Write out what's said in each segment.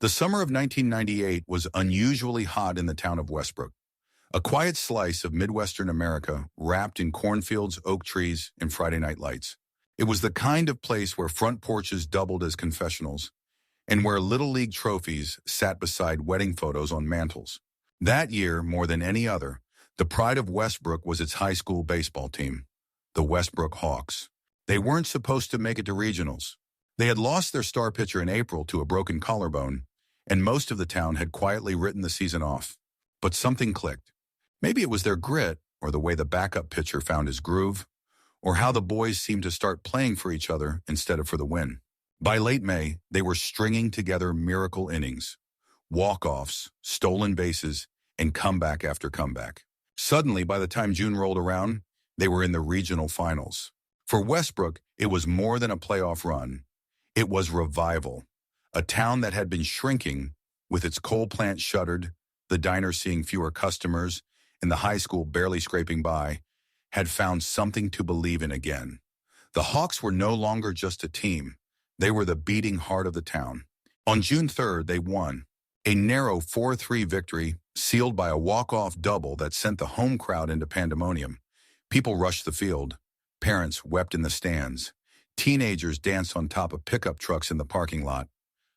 The summer of 1998 was unusually hot in the town of Westbrook, a quiet slice of Midwestern America wrapped in cornfields, oak trees, and Friday night lights. It was the kind of place where front porches doubled as confessionals and where Little League trophies sat beside wedding photos on mantels. That year, more than any other, the pride of Westbrook was its high school baseball team, the Westbrook Hawks. They weren't supposed to make it to regionals. They had lost their star pitcher in April to a broken collarbone, and most of the town had quietly written the season off. But something clicked. Maybe it was their grit, or the way the backup pitcher found his groove, or how the boys seemed to start playing for each other instead of for the win. By late May, they were stringing together miracle innings, walk-offs, stolen bases, and comeback after comeback. Suddenly, by the time June rolled around, they were in the regional finals. For Westbrook, it was more than a playoff run. It was revival. A town that had been shrinking, with its coal plant shuttered, the diner seeing fewer customers, and the high school barely scraping by, had found something to believe in again. The Hawks were no longer just a team. They were the beating heart of the town. On June 3rd, they won. A narrow 4-3 victory, sealed by a walk-off double that sent the home crowd into pandemonium. People rushed the field. Parents wept in the stands. Teenagers danced on top of pickup trucks in the parking lot.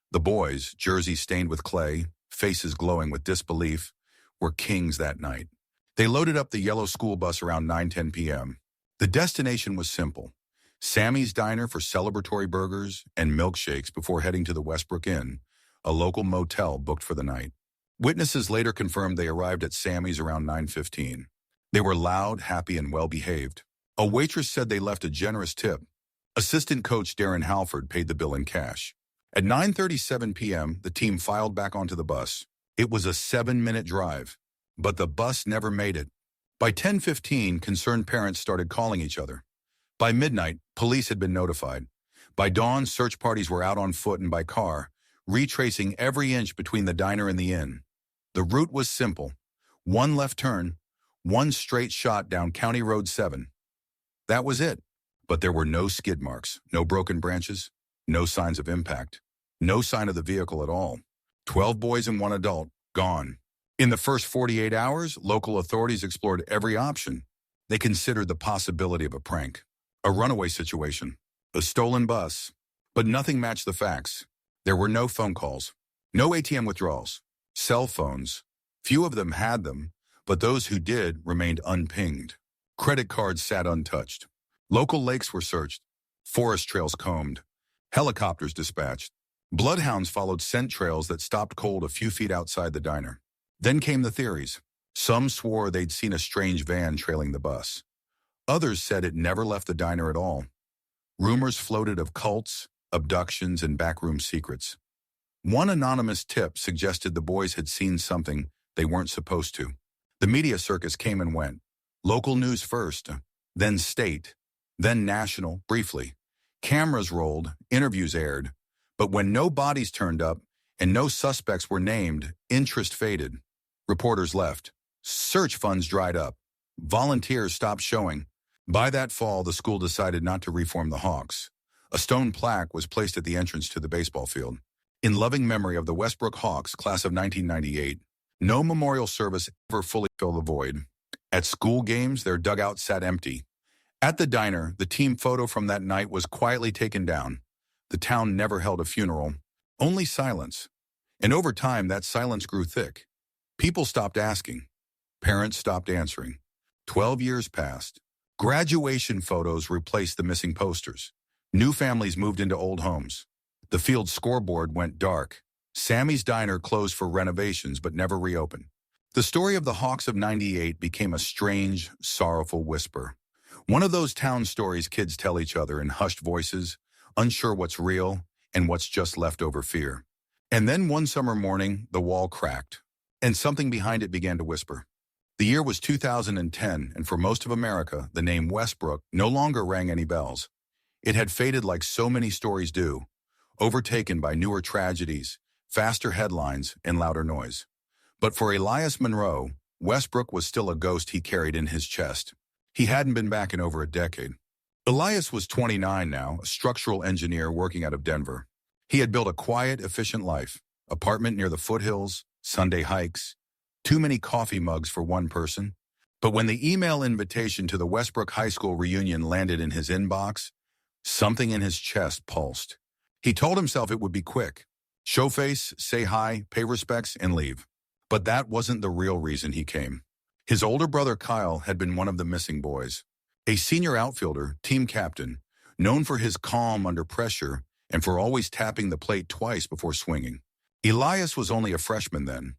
The boys, jerseys stained with clay, faces glowing with disbelief, were kings that night. They loaded up the yellow school bus around 9:10 p.m. The destination was simple: Sammy's Diner for celebratory burgers and milkshakes before heading to the Westbrook Inn, a local motel booked for the night. Witnesses later confirmed they arrived at Sammy's around 9:15. They were loud, happy, and well-behaved. A waitress said they left a generous tip. Assistant coach Darren Halford paid the bill in cash. At 9:37 p.m., the team filed back onto the bus. It was a 7-minute drive, but the bus never made it. By 10:15, concerned parents started calling each other. By midnight, police had been notified. By dawn, search parties were out on foot and by car, retracing every inch between the diner and the inn. The route was simple: one left turn, one straight shot down County Road 7. That was it. But there were no skid marks, no broken branches, no signs of impact, no sign of the vehicle at all. 12 boys and 1 adult, gone. In the first 48 hours, local authorities explored every option. They considered the possibility of a prank, a runaway situation, a stolen bus, but nothing matched the facts. There were no phone calls, no ATM withdrawals, cell phones. Few of them had them, but those who did remained unpinged. Credit cards sat untouched. Local lakes were searched, forest trails combed, helicopters dispatched. Bloodhounds followed scent trails that stopped cold a few feet outside the diner. Then came the theories. Some swore they'd seen a strange van trailing the bus. Others said it never left the diner at all. Rumors floated of cults, abductions, and backroom secrets. One anonymous tip suggested the boys had seen something they weren't supposed to. The media circus came and went. Local news first, then state, then national, briefly. Cameras rolled, interviews aired. But when no bodies turned up and no suspects were named, interest faded. Reporters left. Search funds dried up. Volunteers stopped showing. By that fall, the school decided not to reform the Hawks. A stone plaque was placed at the entrance to the baseball field. In loving memory of the Westbrook Hawks, class of 1998, no memorial service ever fully filled the void. At school games, their dugout sat empty. At the diner, the team photo from that night was quietly taken down. The town never held a funeral, only silence. And over time, that silence grew thick. People stopped asking. Parents stopped answering. 12 years passed. Graduation photos replaced the missing posters. New families moved into old homes. The field scoreboard went dark. Sammy's Diner closed for renovations but never reopened. The story of the Hawks of '98 became a strange, sorrowful whisper. One of those town stories kids tell each other in hushed voices, unsure what's real and what's just leftover fear. And then one summer morning, the wall cracked, and something behind it began to whisper. The year was 2010, and for most of America, the name Westbrook no longer rang any bells. It had faded like so many stories do, overtaken by newer tragedies, faster headlines, and louder noise. But for Elias Monroe, Westbrook was still a ghost he carried in his chest. He hadn't been back in over a decade. Elias was 29 now, a structural engineer working out of Denver. He had built a quiet, efficient life. apartment near the foothills, Sunday hikes, too many coffee mugs for one person. But when the email invitation to the Westbrook High School reunion landed in his inbox, something in his chest pulsed. He told himself it would be quick. Show face, say hi, pay respects, and leave. But that wasn't the real reason he came. His older brother Kyle had been one of the missing boys. A senior outfielder, team captain, known for his calm under pressure and for always tapping the plate twice before swinging. Elias was only a freshman then,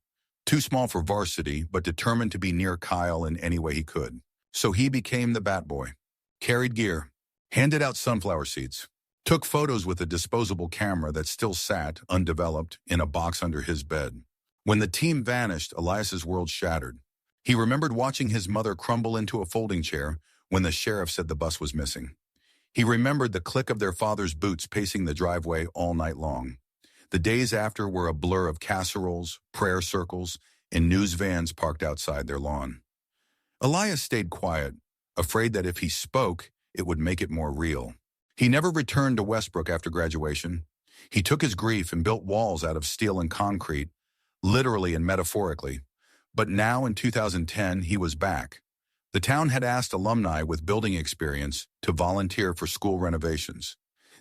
too small for varsity but determined to be near Kyle in any way he could. So he became the bat boy, carried gear, handed out sunflower seeds, took photos with a disposable camera that still sat, undeveloped, in a box under his bed. When the team vanished, Elias's world shattered. He remembered watching his mother crumble into a folding chair when the sheriff said the bus was missing. He remembered the click of their father's boots pacing the driveway all night long. The days after were a blur of casseroles, prayer circles, and news vans parked outside their lawn. Elias stayed quiet, afraid that if he spoke, it would make it more real. He never returned to Westbrook after graduation. He took his grief and built walls out of steel and concrete, literally and metaphorically. But now in 2010, he was back. The town had asked alumni with building experience to volunteer for school renovations.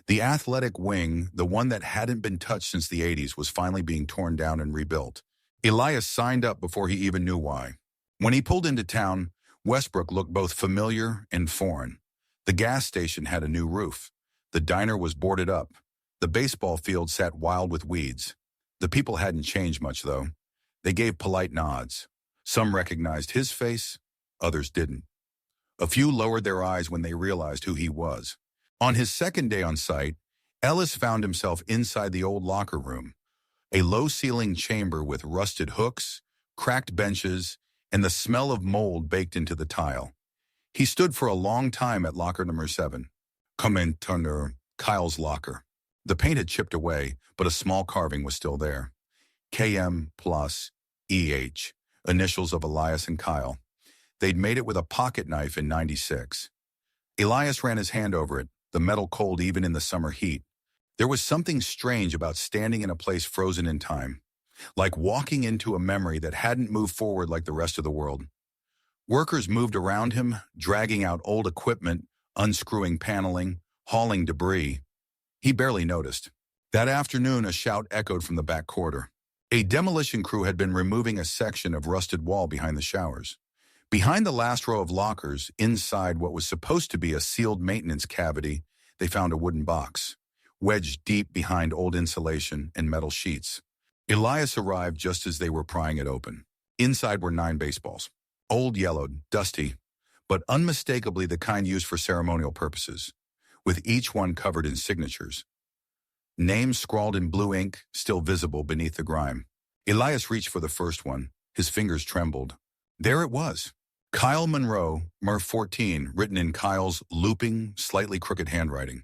The athletic wing, the one that hadn't been touched since the 80s, was finally being torn down and rebuilt. Elias signed up before he even knew why. When he pulled into town, Westbrook looked both familiar and foreign. The gas station had a new roof. The diner was boarded up. The baseball field sat wild with weeds. The people hadn't changed much, though. They gave polite nods. Some recognized his face, others didn't. A few lowered their eyes when they realized who he was. On his second day on site, Elias found himself inside the old locker room, a low-ceilinged chamber with rusted hooks, cracked benches, and the smell of mold baked into the tile. He stood for a long time at locker number 7. Come in, Thunder, Kyle's locker. The paint had chipped away, but a small carving was still there. KM plus EH, initials of Elias and Kyle. They'd made it with a pocket knife in '96. Elias ran his hand over it, the metal cold even in the summer heat. There was something strange about standing in a place frozen in time, like walking into a memory that hadn't moved forward like the rest of the world. Workers moved around him, dragging out old equipment, unscrewing paneling, hauling debris. He barely noticed. That afternoon, a shout echoed from the back corridor. A demolition crew had been removing a section of rusted wall behind the showers. Behind the last row of lockers, inside what was supposed to be a sealed maintenance cavity, they found a wooden box, wedged deep behind old insulation and metal sheets. Elias arrived just as they were prying it open. Inside were 9 baseballs. Old, yellowed, dusty, but unmistakably the kind used for ceremonial purposes, with each one covered in signatures. Names scrawled in blue ink, still visible beneath the grime. Elias reached for the first one. His fingers trembled. There it was. Kyle Monroe, Murph 14, written in Kyle's looping, slightly crooked handwriting.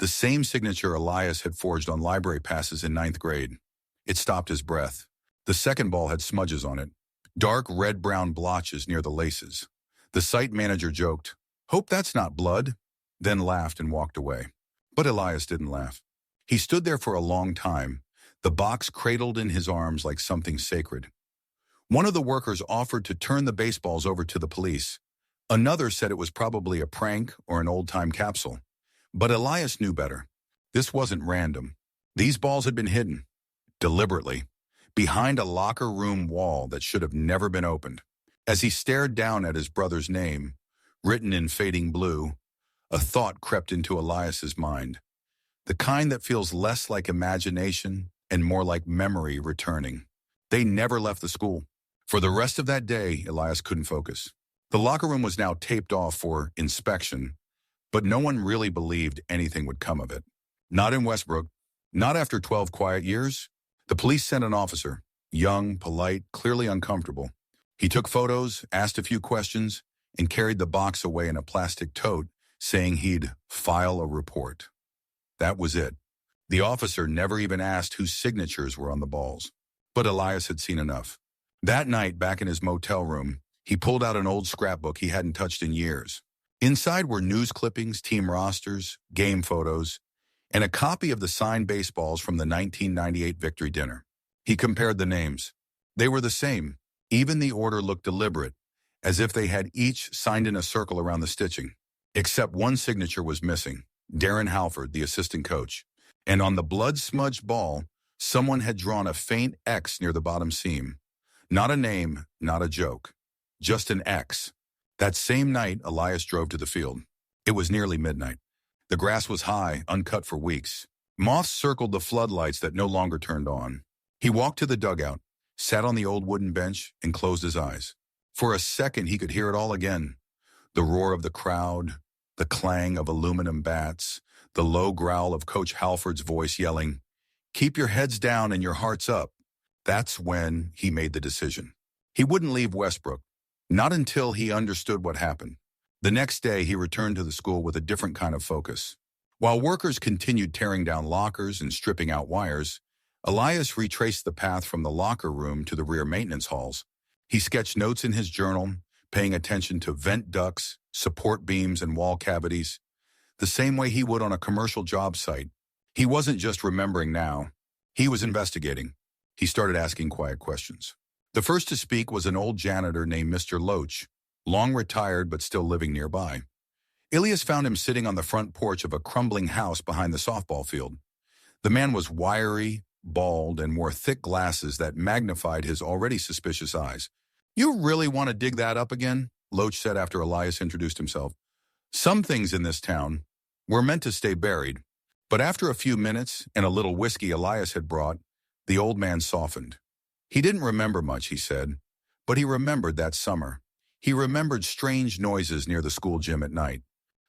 The same signature Elias had forged on library passes in 9th grade. It stopped his breath. The second ball had smudges on it, dark red-brown blotches near the laces. The site manager joked, "Hope that's not blood," then laughed and walked away. But Elias didn't laugh. He stood there for a long time, the box cradled in his arms like something sacred. One of the workers offered to turn the baseballs over to the police. Another said it was probably a prank or an old-time capsule. But Elias knew better. This wasn't random. These balls had been hidden, deliberately, behind a locker room wall that should have never been opened. As he stared down at his brother's name, written in fading blue, a thought crept into Elias's mind. The kind that feels less like imagination and more like memory returning. They never left the school. For the rest of that day, Elias couldn't focus. The locker room was now taped off for inspection, but no one really believed anything would come of it. Not in Westbrook. Not after 12 quiet years. The police sent an officer, young, polite, clearly uncomfortable. He took photos, asked a few questions, and carried the box away in a plastic tote, saying he'd file a report. That was it. The officer never even asked whose signatures were on the balls. But Elias had seen enough. That night, back in his motel room, he pulled out an old scrapbook he hadn't touched in years. Inside were news clippings, team rosters, game photos, and a copy of the signed baseballs from the 1998 victory dinner. He compared the names. They were the same. Even the order looked deliberate, as if they had each signed in a circle around the stitching. Except one signature was missing, Darren Halford, the assistant coach. And on the blood-smudged ball, someone had drawn a faint X near the bottom seam. Not a name, not a joke. Just an X. That same night, Elias drove to the field. It was nearly midnight. The grass was high, uncut for weeks. Moths circled the floodlights that no longer turned on. He walked to the dugout, sat on the old wooden bench, and closed his eyes. For a second, he could hear it all again. The roar of the crowd, the clang of aluminum bats, the low growl of Coach Halford's voice yelling, "Keep your heads down and your hearts up." That's when he made the decision. He wouldn't leave Westbrook, not until he understood what happened. The next day, he returned to the school with a different kind of focus. While workers continued tearing down lockers and stripping out wires, Elias retraced the path from the locker room to the rear maintenance halls. He sketched notes in his journal, paying attention to vent ducts, support beams, and wall cavities, the same way he would on a commercial job site. He wasn't just remembering now. He was investigating. He started asking quiet questions. The first to speak was an old janitor named Mr. Loach, long retired but still living nearby. Elias found him sitting on the front porch of a crumbling house behind the softball field. The man was wiry, bald, and wore thick glasses that magnified his already suspicious eyes. "You really want to dig that up again?" Loach said after Elias introduced himself. "Some things in this town were meant to stay buried." But after a few minutes and a little whiskey Elias had brought, the old man softened. He didn't remember much, he said, but he remembered that summer. He remembered strange noises near the school gym at night,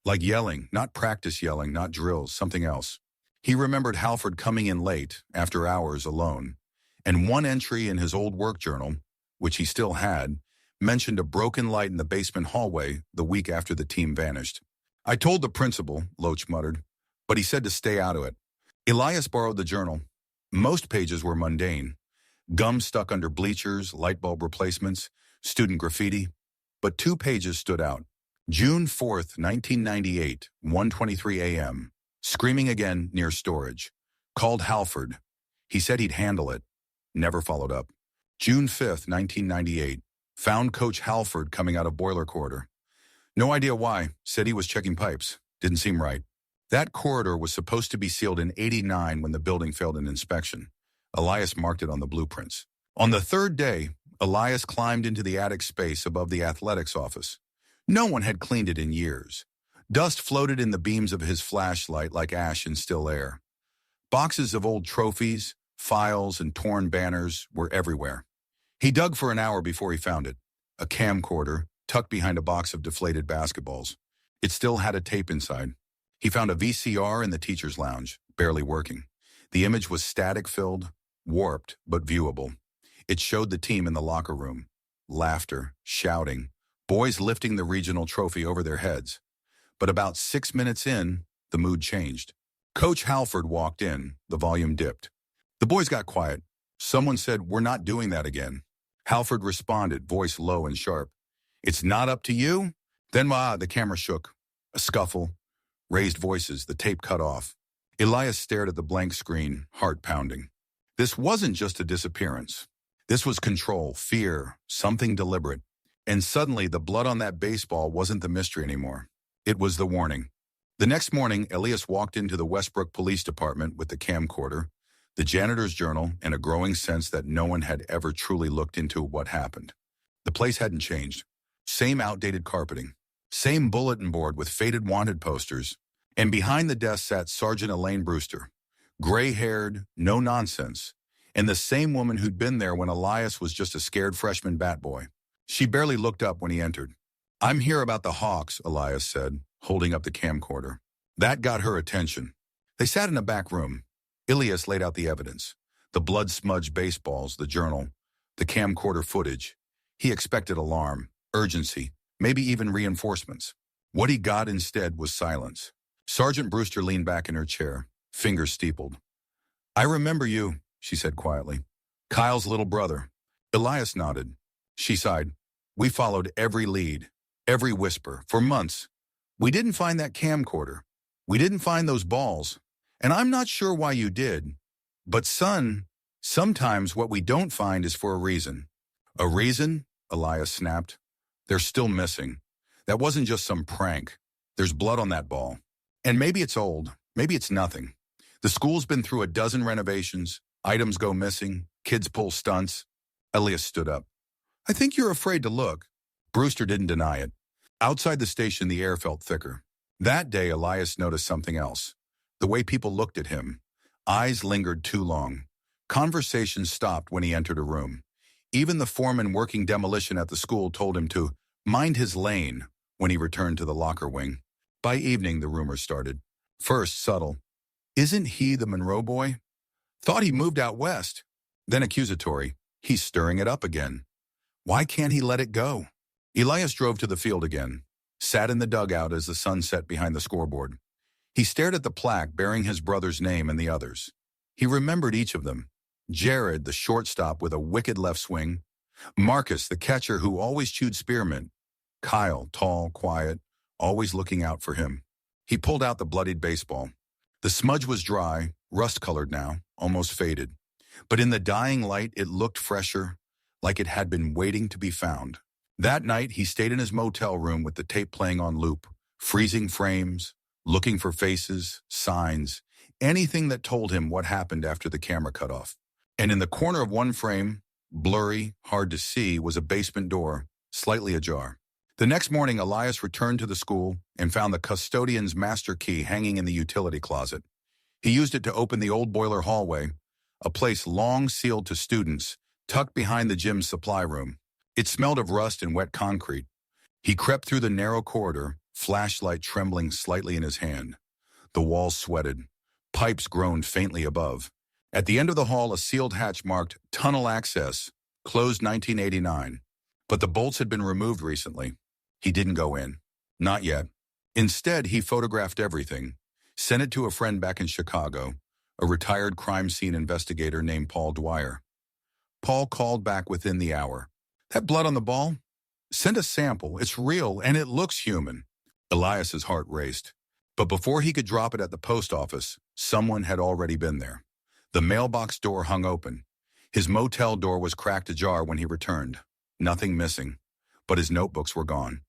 like yelling, not practice yelling, not drills, something else. He remembered Halford coming in late, after hours alone, and one entry in his old work journal, which he still had, mentioned a broken light in the basement hallway the week after the team vanished. "I told the principal," Loach muttered, "but he said to stay out of it." Elias borrowed the journal. Most pages were mundane. Gum stuck under bleachers, light bulb replacements, student graffiti. But 2 pages stood out. June 4th, 1998, 1:23 a.m. Screaming again near storage. Called Halford. He said he'd handle it. Never followed up. June 5th, 1998. Found Coach Halford coming out of boiler corridor. No idea why. Said he was checking pipes. Didn't seem right. That corridor was supposed to be sealed in '89 when the building failed an inspection. Elias marked it on the blueprints. On the 3rd day, Elias climbed into the attic space above the athletics office. No one had cleaned it in years. Dust floated in the beams of his flashlight like ash in still air. Boxes of old trophies, files, and torn banners were everywhere. He dug for an hour before he found it. A camcorder, tucked behind a box of deflated basketballs. It still had a tape inside. He found a VCR in the teacher's lounge, barely working. The image was static-filled, warped, but viewable. It showed the team in the locker room. Laughter, shouting, boys lifting the regional trophy over their heads. But about 6 minutes in, the mood changed. Coach Halford walked in, the volume dipped. The boys got quiet. Someone said, "We're not doing that again." Halford responded, voice low and sharp. "It's not up to you?" Then the camera shook. A scuffle. Raised voices, the tape cut off. Elias stared at the blank screen, heart pounding. This wasn't just a disappearance. This was control, fear, something deliberate. And suddenly, the blood on that baseball wasn't the mystery anymore. It was the warning. The next morning, Elias walked into the Westbrook Police Department with the camcorder, the janitor's journal, and a growing sense that no one had ever truly looked into what happened. The place hadn't changed. Same outdated carpeting. Same bulletin board with faded wanted posters. And behind the desk sat Sergeant Elaine Brewster, gray-haired, no nonsense, and the same woman who'd been there when Elias was just a scared freshman bat boy. She barely looked up when he entered. "I'm here about the Hawks," Elias said, holding up the camcorder. That got her attention. They sat in a back room. Elias laid out the evidence. The blood-smudged baseballs, the journal, the camcorder footage. He expected alarm, urgency, maybe even reinforcements. What he got instead was silence. Sergeant Brewster leaned back in her chair, fingers steepled. "I remember you," she said quietly. "Kyle's little brother." Elias nodded. She sighed. "We followed every lead, every whisper, for months. We didn't find that camcorder. We didn't find those balls. And I'm not sure why you did. But son, Sometimes what we don't find is for a reason. A reason? Elias snapped. They're still missing. That wasn't just some prank. There's blood on that ball. And maybe it's old. Maybe it's nothing. The school's been through a dozen renovations. Items go missing. Kids pull stunts. Elias stood up. I think you're afraid to look. Brewster didn't deny it. Outside the station, the air felt thicker. That day, Elias noticed something else. The way people looked at him. Eyes lingered too long. Conversations stopped when he entered a room. Even the foreman working demolition at the school told him to mind his lane when he returned to the locker wing. By evening, the rumors started. First, subtle. Isn't he the Monroe boy? Thought he moved out west. Then accusatory. He's stirring it up again. Why can't he let it go? Elias drove to the field again, sat in the dugout as the sun set behind the scoreboard. He stared at the plaque bearing his brother's name and the others. He remembered each of them. Jared, the shortstop with a wicked left swing. Marcus, the catcher who always chewed spearmint. Kyle, tall, quiet, always looking out for him. He pulled out the bloodied baseball. The smudge was dry, rust-colored now, almost faded. But in the dying light, it looked fresher, like it had been waiting to be found. That night, he stayed in his motel room with the tape playing on loop, freezing frames, looking for faces, signs, anything that told him what happened after the camera cut off. And in the corner of one frame, blurry, hard to see, was a basement door, slightly ajar. The next morning, Elias returned to the school and found the custodian's master key hanging in the utility closet. He used it to open the old boiler hallway, a place long sealed to students, tucked behind the gym's supply room. It smelled of rust and wet concrete. He crept through the narrow corridor, flashlight trembling slightly in his hand. The walls sweated. Pipes groaned faintly above. At the end of the hall, a sealed hatch marked Tunnel Access, closed 1989. But the bolts had been removed recently. He didn't go in. Not yet. Instead, he photographed everything, sent it to a friend back in Chicago, a retired crime scene investigator named Paul Dwyer. Paul called back within the hour. That blood on the ball? Send a sample. It's real, and it looks human. Elias's heart raced. But before he could drop it at the post office, someone had already been there. The mailbox door hung open. His motel door was cracked ajar when he returned. Nothing missing, but his notebooks were gone.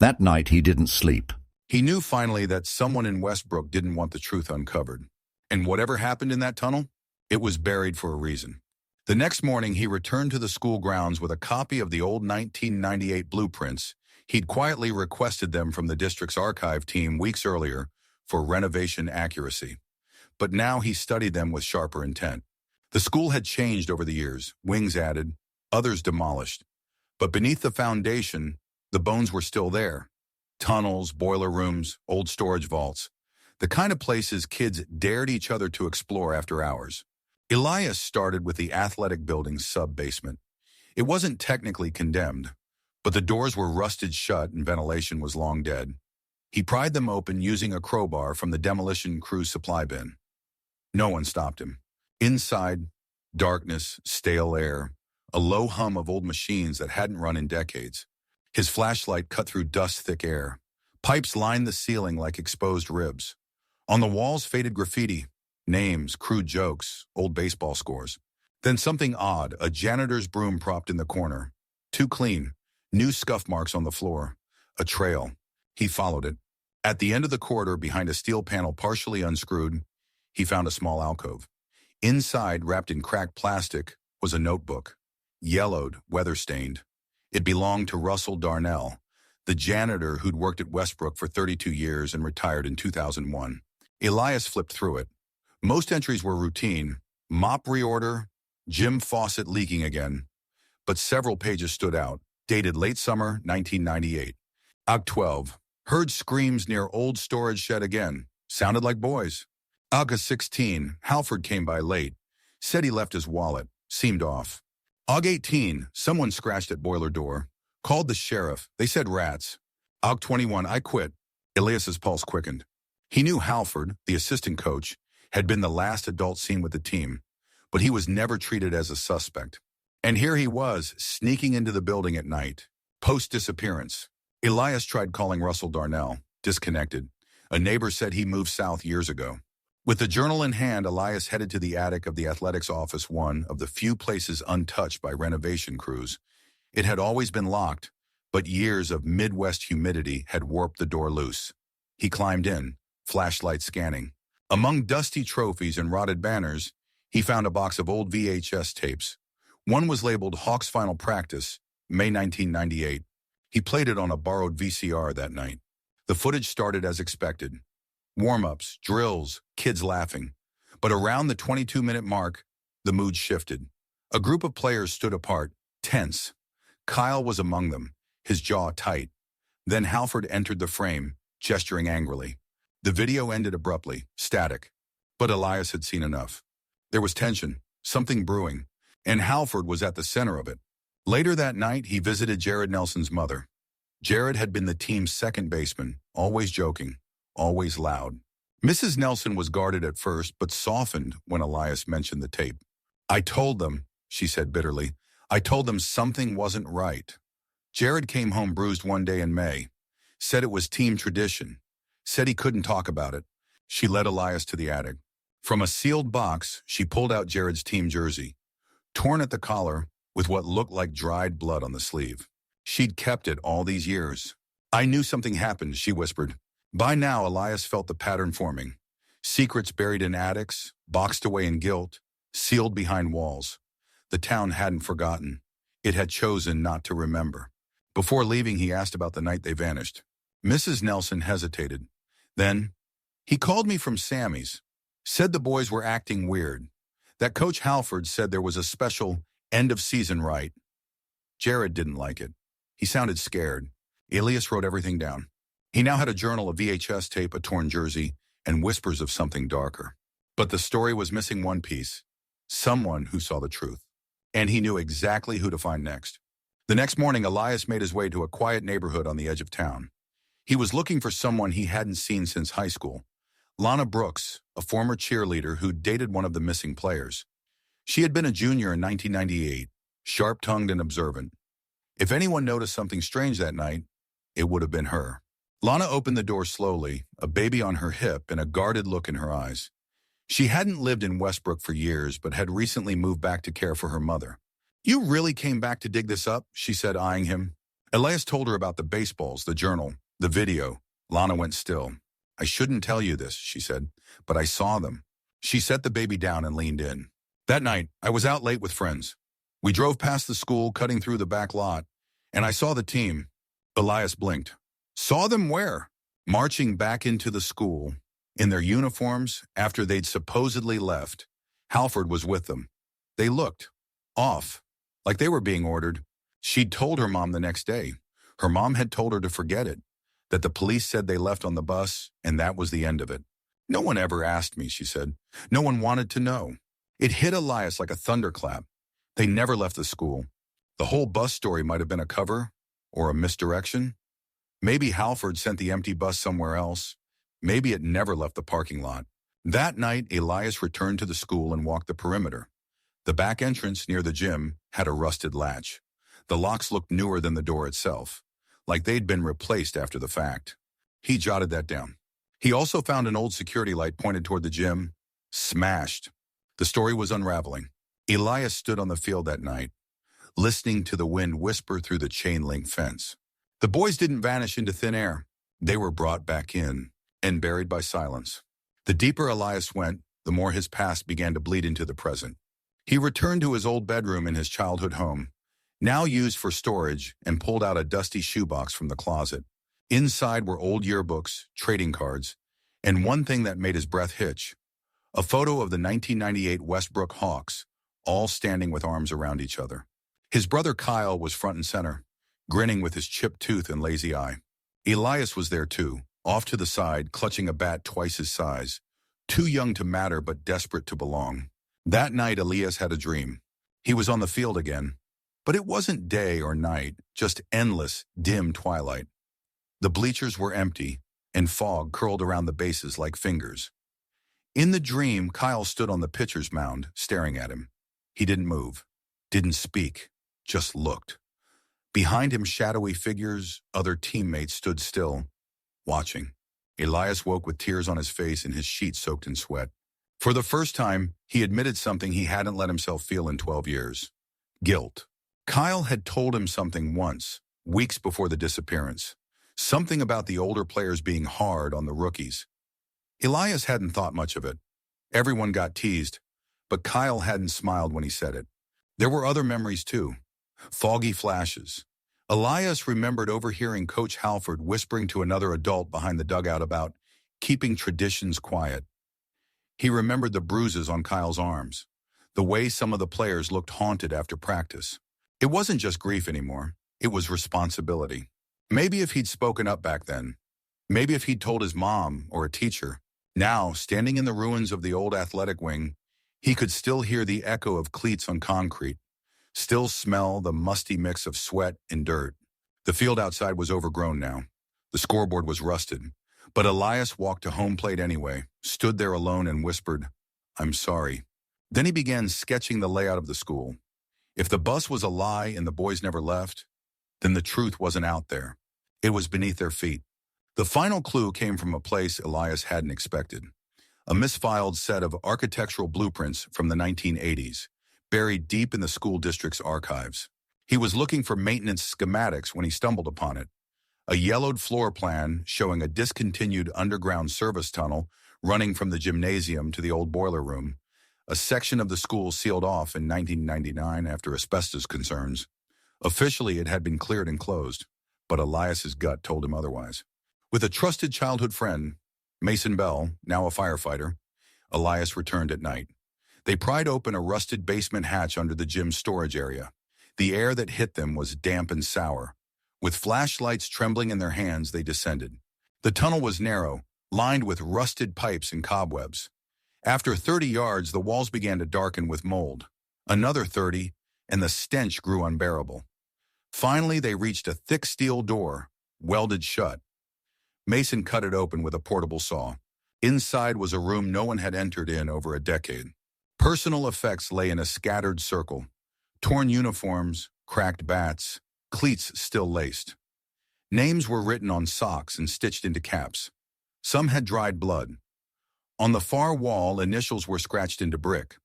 That night he didn't sleep. He knew finally that someone in Westbrook didn't want the truth uncovered. And whatever happened in that tunnel, it was buried for a reason. The next morning, he returned to the school grounds with a copy of the old 1998 blueprints. He'd quietly requested them from the district's archive team weeks earlier for renovation accuracy. But now he studied them with sharper intent. The school had changed over the years, wings added, others demolished. But beneath the foundation, the bones were still there. Tunnels, boiler rooms, old storage vaults. The kind of places kids dared each other to explore after hours. Elias started with the athletic building's sub-basement. It wasn't technically condemned, but the doors were rusted shut and ventilation was long dead. He pried them open using a crowbar from the demolition crew's supply bin. No one stopped him. Inside, darkness, stale air, a low hum of old machines that hadn't run in decades. His flashlight cut through dust-thick air. Pipes lined the ceiling like exposed ribs. On the walls, faded graffiti. Names, crude jokes, old baseball scores. Then something odd, a janitor's broom propped in the corner. Too clean, new scuff marks on the floor. A trail. He followed it. At the end of the corridor, behind a steel panel partially unscrewed, he found a small alcove. Inside, wrapped in cracked plastic, was a notebook. Yellowed, weather-stained. It belonged to Russell Darnell, the janitor who'd worked at Westbrook for 32 years and retired in 2001. Elias flipped through it. Most entries were routine, mop reorder, gym faucet leaking again, but several pages stood out, dated late summer 1998. Aug 12, heard screams near old storage shed again, sounded like boys. August 16, Halford came by late, said he left his wallet, seemed off. Aug 18, someone scratched at boiler door, called the sheriff, they said rats. Aug 21, I quit. Elias's pulse quickened. He knew Halford, the assistant coach, had been the last adult seen with the team, but he was never treated as a suspect. And here he was, sneaking into the building at night. Post-disappearance. Elias tried calling Russell Darnell, disconnected. A neighbor said he moved south years ago. With the journal in hand, Elias headed to the attic of the athletics office, one of the few places untouched by renovation crews. It had always been locked, but years of Midwest humidity had warped the door loose. He climbed in, flashlight scanning. Among dusty trophies and rotted banners, he found a box of old VHS tapes. One was labeled Hawks Final Practice, May 1998. He played it on a borrowed VCR that night. The footage started as expected. Warm-ups, drills, kids laughing. But around the 22-minute mark, the mood shifted. A group of players stood apart, tense. Kyle was among them, his jaw tight. Then Halford entered the frame, gesturing angrily. The video ended abruptly, static. But Elias had seen enough. There was tension, something brewing, and Halford was at the center of it. Later that night, he visited Jared Nelson's mother. Jared had been the team's second baseman, always joking, always loud. Mrs. Nelson was guarded at first, but softened when Elias mentioned the tape. "I told them," she said bitterly, "I told them something wasn't right." Jared came home bruised one day in May, said it was team tradition, said he couldn't talk about it. She led Elias to the attic. From a sealed box, she pulled out Jared's team jersey, torn at the collar with what looked like dried blood on the sleeve. She'd kept it all these years. "I knew something happened," she whispered. By now, Elias felt the pattern forming. Secrets buried in attics, boxed away in guilt, sealed behind walls. The town hadn't forgotten. It had chosen not to remember. Before leaving, he asked about the night they vanished. Mrs. Nelson hesitated. Then, "He called me from Sammy's. Said the boys were acting weird. That Coach Halford said there was a special end-of-season rite." Jared didn't like it. He sounded scared. Elias wrote everything down. He now had a journal, a VHS tape, a torn jersey, and whispers of something darker. But the story was missing one piece. Someone who saw the truth. And he knew exactly who to find next. The next morning, Elias made his way to a quiet neighborhood on the edge of town. He was looking for someone he hadn't seen since high school. Lana Brooks, a former cheerleader who dated one of the missing players. She had been a junior in 1998, sharp-tongued and observant. If anyone noticed something strange that night, it would have been her. Lana opened the door slowly, a baby on her hip and a guarded look in her eyes. She hadn't lived in Westbrook for years, but had recently moved back to care for her mother. "You really came back to dig this up?" she said, eyeing him. Elias told her about the baseballs, the journal, the video. Lana went still. "I shouldn't tell you this," she said, "but I saw them." She set the baby down and leaned in. "That night, I was out late with friends. We drove past the school, cutting through the back lot, and I saw the team." Elias blinked. "Saw them where?" "Marching back into the school, in their uniforms after they'd supposedly left. Halford was with them. They looked off, like they were being ordered." She'd told her mom the next day. Her mom had told her to forget it, that the police said they left on the bus, and that was the end of it. "No one ever asked me," she said. "No one wanted to know." It hit Elias like a thunderclap. They never left the school. The whole bus story might have been a cover or a misdirection. Maybe Halford sent the empty bus somewhere else. Maybe it never left the parking lot. That night, Elias returned to the school and walked the perimeter. The back entrance near the gym had a rusted latch. The locks looked newer than the door itself, like they'd been replaced after the fact. He jotted that down. He also found an old security light pointed toward the gym. Smashed. The story was unraveling. Elias stood on the field that night, listening to the wind whisper through the chain-link fence. The boys didn't vanish into thin air. They were brought back in and buried by silence. The deeper Elias went, the more his past began to bleed into the present. He returned to his old bedroom in his childhood home, now used for storage, and pulled out a dusty shoebox from the closet. Inside were old yearbooks, trading cards, and one thing that made his breath hitch, a photo of the 1998 Westbrook Hawks, all standing with arms around each other. His brother Kyle was front and center, grinning with his chipped tooth and lazy eye. Elias was there too, off to the side, clutching a bat twice his size, too young to matter but desperate to belong. That night, Elias had a dream. He was on the field again, but it wasn't day or night, just endless, dim twilight. The bleachers were empty, and fog curled around the bases like fingers. In the dream, Kyle stood on the pitcher's mound, staring at him. He didn't move, didn't speak, just looked. Behind him, shadowy figures, other teammates stood still, watching. Elias woke with tears on his face and his sheet soaked in sweat. For the first time, he admitted something he hadn't let himself feel in 12 years. Guilt. Kyle had told him something once, weeks before the disappearance. Something about the older players being hard on the rookies. Elias hadn't thought much of it. Everyone got teased, but Kyle hadn't smiled when he said it. There were other memories too. Foggy flashes. Elias remembered overhearing Coach Halford whispering to another adult behind the dugout about keeping traditions quiet. He remembered the bruises on Kyle's arms, the way some of the players looked haunted after practice. It wasn't just grief anymore. It was responsibility. Maybe if he'd spoken up back then. Maybe if he'd told his mom or a teacher. Now, standing in the ruins of the old athletic wing, he could still hear the echo of cleats on concrete, still smell the musty mix of sweat and dirt. The field outside was overgrown now. The scoreboard was rusted. But Elias walked to home plate anyway, stood there alone and whispered, "I'm sorry." Then he began sketching the layout of the school. If the bus was a lie and the boys never left, then the truth wasn't out there. It was beneath their feet. The final clue came from a place Elias hadn't expected. A misfiled set of architectural blueprints from the 1980s, buried deep in the school district's archives. He was looking for maintenance schematics when he stumbled upon it. A yellowed floor plan showing a discontinued underground service tunnel running from the gymnasium to the old boiler room, a section of the school sealed off in 1999 after asbestos concerns. Officially, it had been cleared and closed, but Elias's gut told him otherwise. With a trusted childhood friend, Mason Bell, now a firefighter, Elias returned at night. They pried open a rusted basement hatch under the gym storage area. The air that hit them was damp and sour. With flashlights trembling in their hands, they descended. The tunnel was narrow, lined with rusted pipes and cobwebs. After 30 yards, the walls began to darken with mold. Another 30, and the stench grew unbearable. Finally, they reached a thick steel door, welded shut. Mason cut it open with a portable saw. Inside was a room no one had entered in over a decade. Personal effects lay in a scattered circle. Torn uniforms, cracked bats, cleats still laced. Names were written on socks and stitched into caps. Some had dried blood. On the far wall, initials were scratched into brick.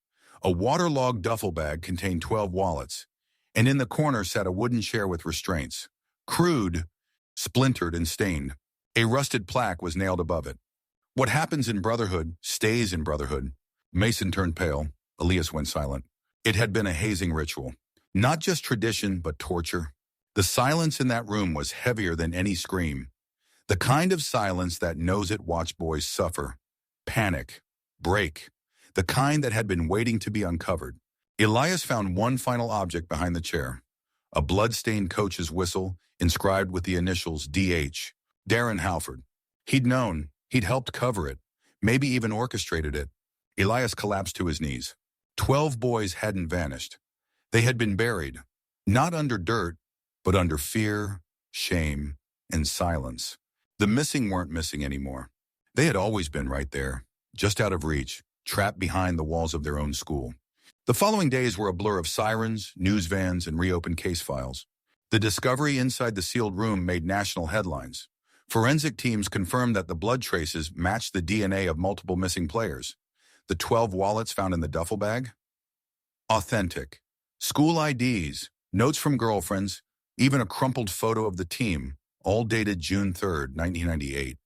A waterlogged duffel bag contained 12 wallets, and in the corner sat a wooden chair with restraints. Crude, splintered, and stained. A rusted plaque was nailed above it. "What happens in Brotherhood stays in Brotherhood." Mason turned pale. Elias went silent. It had been a hazing ritual. Not just tradition, but torture. The silence in that room was heavier than any scream. The kind of silence that knows it watched boys suffer, panic, break. The kind that had been waiting to be uncovered. Elias found one final object behind the chair. A blood-stained coach's whistle inscribed with the initials D.H. Darren Halford. He'd known. He'd helped cover it. Maybe even orchestrated it. Elias collapsed to his knees. 12 boys hadn't vanished. They had been buried. Not under dirt, but under fear, shame, and silence. The missing weren't missing anymore. They had always been right there, just out of reach, trapped behind the walls of their own school. The following days were a blur of sirens, news vans, and reopened case files. The discovery inside the sealed room made national headlines. Forensic teams confirmed that the blood traces matched the DNA of multiple missing players. The 12 wallets found in the duffel bag? Authentic. School IDs, notes from girlfriends, even a crumpled photo of the team, all dated June 3rd, 1998.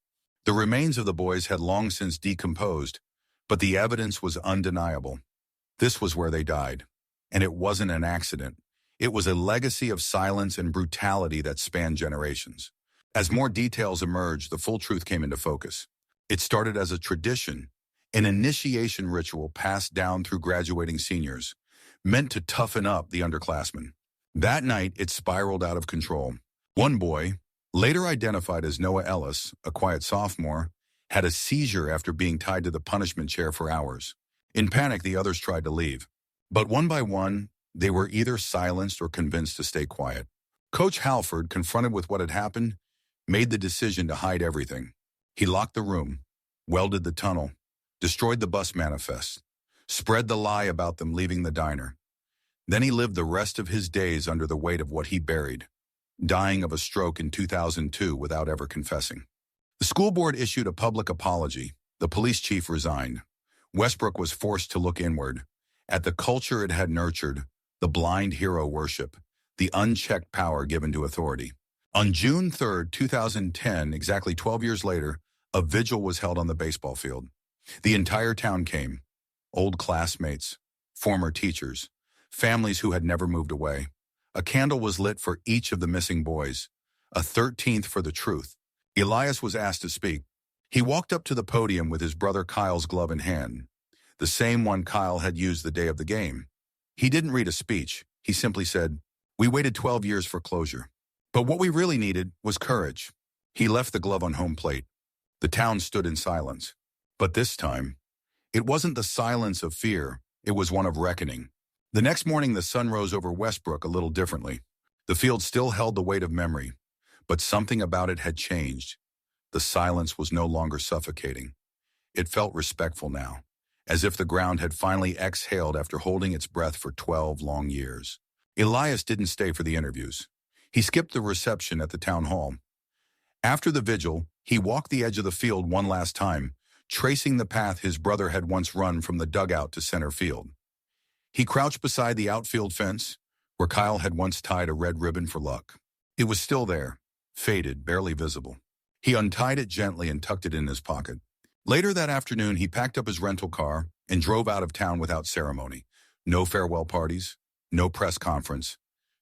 The remains of the boys had long since decomposed, but the evidence was undeniable. This was where they died. And it wasn't an accident. It was a legacy of silence and brutality that spanned generations. As more details emerged, the full truth came into focus. It started as a tradition, an initiation ritual passed down through graduating seniors, meant to toughen up the underclassmen. That night, it spiraled out of control. One boy, later identified as Noah Ellis, a quiet sophomore, had a seizure after being tied to the punishment chair for hours. In panic, the others tried to leave. But one by one, they were either silenced or convinced to stay quiet. Coach Halford, confronted with what had happened, made the decision to hide everything. He locked the room, welded the tunnel, destroyed the bus manifest, spread the lie about them leaving the diner. Then he lived the rest of his days under the weight of what he buried, dying of a stroke in 2002 without ever confessing. The school board issued a public apology. The police chief resigned. Westbrook was forced to look inward, at the culture it had nurtured, the blind hero worship, the unchecked power given to authority. On June 3, 2010, exactly 12 years later, a vigil was held on the baseball field. The entire town came. Old classmates, former teachers, families who had never moved away. A candle was lit for each of the missing boys, a 13th for the truth. Elias was asked to speak. He walked up to the podium with his brother Kyle's glove in hand, the same one Kyle had used the day of the game. He didn't read a speech. He simply said, "We waited 12 years for closure. But what we really needed was courage." He left the glove on home plate. The town stood in silence. But this time, it wasn't the silence of fear. It was one of reckoning. The next morning, the sun rose over Westbrook a little differently. The field still held the weight of memory, but something about it had changed. The silence was no longer suffocating. It felt respectful now, as if the ground had finally exhaled after holding its breath for 12 long years. Elias didn't stay for the interviews. He skipped the reception at the town hall. After the vigil, he walked the edge of the field one last time, tracing the path his brother had once run from the dugout to center field. He crouched beside the outfield fence, where Kyle had once tied a red ribbon for luck. It was still there, faded, barely visible. He untied it gently and tucked it in his pocket. Later that afternoon, he packed up his rental car and drove out of town without ceremony. No farewell parties, no press conference,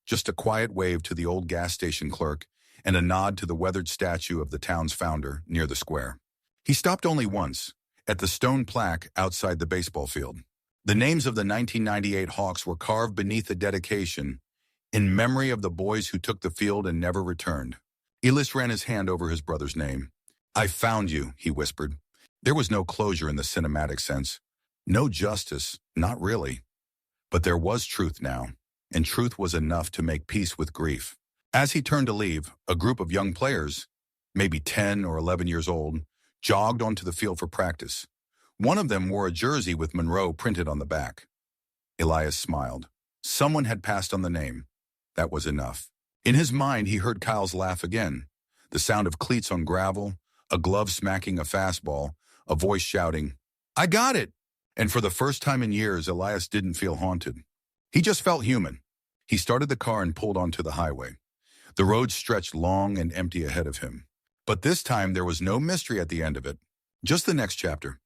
just a quiet wave to the old gas station clerk and a nod to the weathered statue of the town's founder near the square. He stopped only once, at the stone plaque outside the baseball field. The names of the 1998 Hawks were carved beneath the dedication in memory of the boys who took the field and never returned. Elias ran his hand over his brother's name. "I found you," he whispered. There was no closure in the cinematic sense. No justice, not really. But there was truth now, and truth was enough to make peace with grief. As he turned to leave, a group of young players, maybe 10 or 11 years old, jogged onto the field for practice. One of them wore a jersey with Monroe printed on the back. Elias smiled. Someone had passed on the name. That was enough. In his mind, he heard Kyle's laugh again. The sound of cleats on gravel, a glove smacking a fastball, a voice shouting, "I got it!" And for the first time in years, Elias didn't feel haunted. He just felt human. He started the car and pulled onto the highway. The road stretched long and empty ahead of him. But this time, there was no mystery at the end of it. Just the next chapter.